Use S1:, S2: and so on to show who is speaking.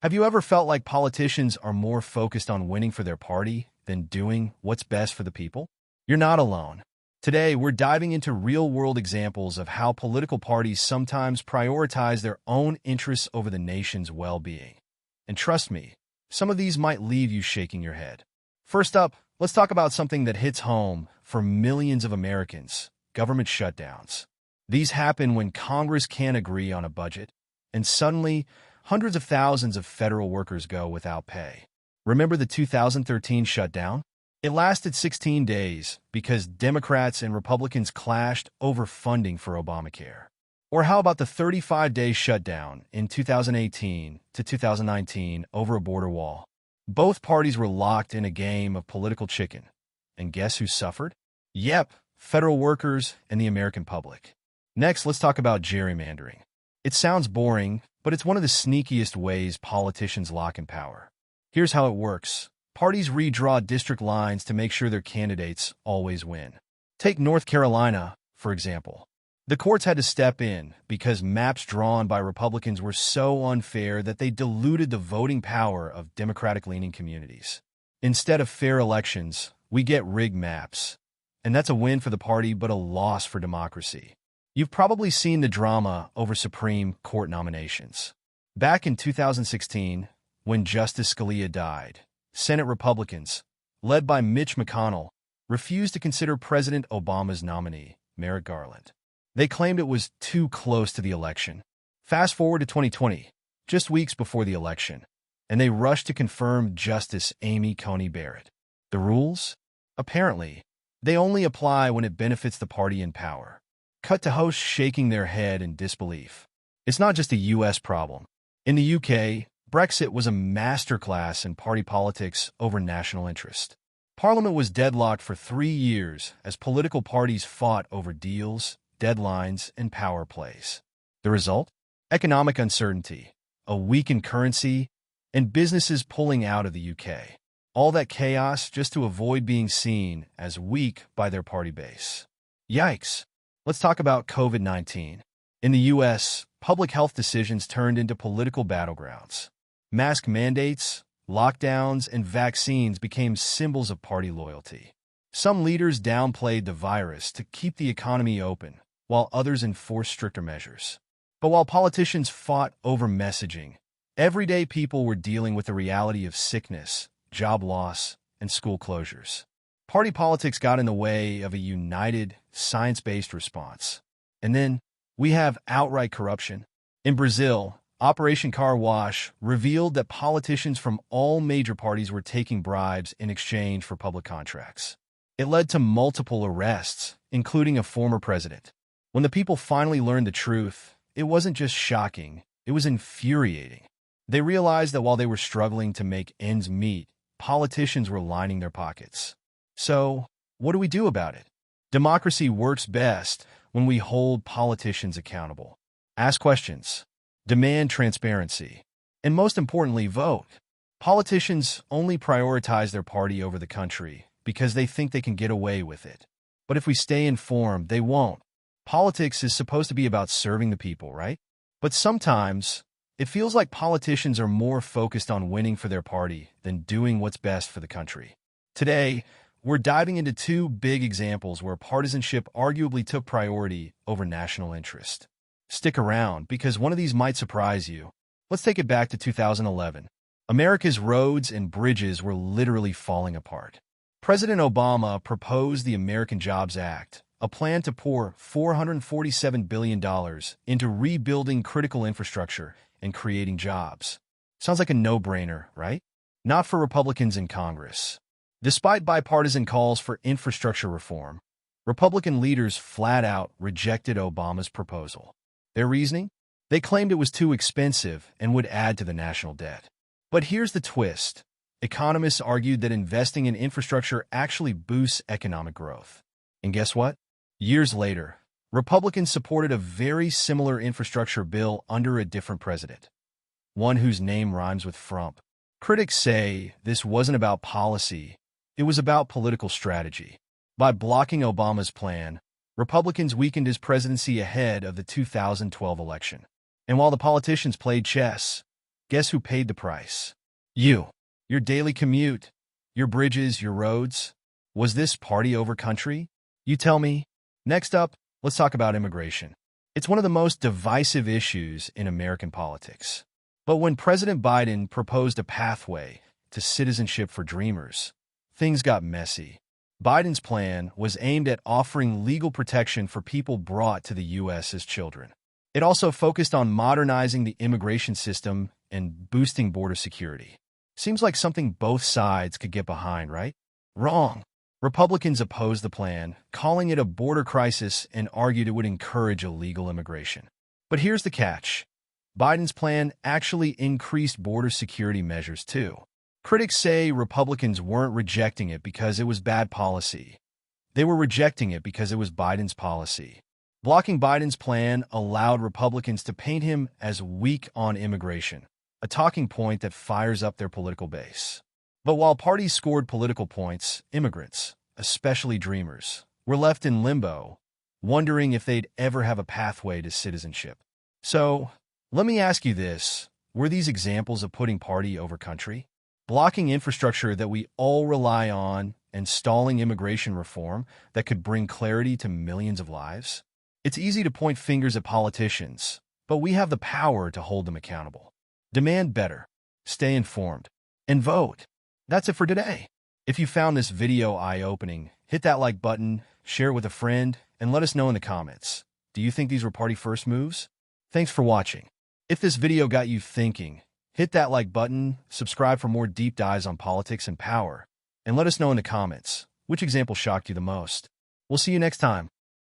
S1: Have you ever felt like politicians are more focused on winning for their party than doing what's best for the people? You're not alone. Today, we're diving into real-world examples of how political parties sometimes prioritize their own interests over the nation's well-being. And trust me, some of these might leave you shaking your head. First up, let's talk about something that hits home for millions of Americans: government shutdowns. These happen when Congress can't agree on a budget, and suddenly, hundreds of thousands of federal workers go without pay. Remember the 2013 shutdown? It lasted 16 days because Democrats and Republicans clashed over funding for Obamacare. Or how about the 35-day shutdown in 2018 to 2019 over a border wall? Both parties were locked in a game of political chicken. And guess who suffered? Yep, federal workers and the American public. Next, let's talk about gerrymandering. It sounds boring, but it's one of the sneakiest ways politicians lock in power. Here's how it works. Parties redraw district lines to make sure their candidates always win. Take North Carolina, for example. The courts had to step in because maps drawn by Republicans were so unfair that they diluted the voting power of Democratic-leaning communities. Instead of fair elections, we get rigged maps. And that's a win for the party, but a loss for democracy. You've probably seen the drama over Supreme Court nominations. Back in 2016, when Justice Scalia died, Senate Republicans, led by Mitch McConnell, refused to consider President Obama's nominee, Merrick Garland. They claimed it was too close to the election. Fast forward to 2020, just weeks before the election, and they rushed to confirm Justice Amy Coney Barrett. The rules? Apparently, they only apply when it benefits the party in power. Cut to hosts shaking their head in disbelief. It's not just a U.S. problem. In the UK, Brexit was a masterclass in party politics over national interest. Parliament was deadlocked for 3 years as political parties fought over deals, deadlines, and power plays. The result? Economic uncertainty, a weakened currency, and businesses pulling out of the UK. All that chaos just to avoid being seen as weak by their party base. Yikes! Let's talk about COVID-19. In the U.S., public health decisions turned into political battlegrounds. Mask mandates, lockdowns, and vaccines became symbols of party loyalty. Some leaders downplayed the virus to keep the economy open, while others enforced stricter measures. But while politicians fought over messaging, everyday people were dealing with the reality of sickness, job loss, and school closures. Party politics got in the way of a united, science-based response. And then, we have outright corruption. In Brazil, Operation Car Wash revealed that politicians from all major parties were taking bribes in exchange for public contracts. It led to multiple arrests, including a former president. When the people finally learned the truth, it wasn't just shocking, it was infuriating. They realized that while they were struggling to make ends meet, politicians were lining their pockets. So, what do we do about it? Democracy works best when we hold politicians accountable. Ask questions. Demand transparency. And most importantly, vote. Politicians only prioritize their party over the country because they think they can get away with it. But if we stay informed, they won't. Politics is supposed to be about serving the people, right? But sometimes, it feels like politicians are more focused on winning for their party than doing what's best for the country. Today, we're diving into two big examples where partisanship arguably took priority over national interest. Stick around, because one of these might surprise you. Let's take it back to 2011. America's roads and bridges were literally falling apart. President Obama proposed the American Jobs Act, a plan to pour $447 billion into rebuilding critical infrastructure and creating jobs. Sounds like a no-brainer, right? Not for Republicans in Congress. Despite bipartisan calls for infrastructure reform, Republican leaders flat out rejected Obama's proposal. Their reasoning? They claimed it was too expensive and would add to the national debt. But here's the twist. Economists argued that investing in infrastructure actually boosts economic growth. And guess what? Years later, Republicans supported a very similar infrastructure bill under a different president, one whose name rhymes with frump. Critics say this wasn't about policy, it was about political strategy. By blocking Obama's plan, Republicans weakened his presidency ahead of the 2012 election. And while the politicians played chess, Guess who paid the price? You. Your daily commute, your bridges, your roads. Was this party over country? You tell me. Next up, let's talk about immigration. It's one of the most divisive issues in American politics. But when President Biden proposed a pathway to citizenship for dreamers, things got messy. Biden's plan was aimed at offering legal protection for people brought to the U.S. as children. It also focused on modernizing the immigration system and boosting border security. Seems like something both sides could get behind, right? Wrong. Republicans opposed the plan, calling it a border crisis, and argued it would encourage illegal immigration. But here's the catch. Biden's plan actually increased border security measures too. Critics say Republicans weren't rejecting it because it was bad policy. They were rejecting it because it was Biden's policy. Blocking Biden's plan allowed Republicans to paint him as weak on immigration, a talking point that fires up their political base. But while parties scored political points, immigrants, especially dreamers, were left in limbo, wondering if they'd ever have a pathway to citizenship. So, let me ask you this. Were these examples of putting party over country? Blocking infrastructure that we all rely on and stalling immigration reform that could bring clarity to millions of lives? It's easy to point fingers at politicians, but we have the power to hold them accountable. Demand better, stay informed, and vote. That's it for today. If you found this video eye-opening, hit that like button, share it with a friend, and let us know in the comments. Do you think these were party first moves? Thanks for watching. If this video got you thinking, hit that like button, subscribe for more deep dives on politics and power, and let us know in the comments which example shocked you the most. We'll see you next time.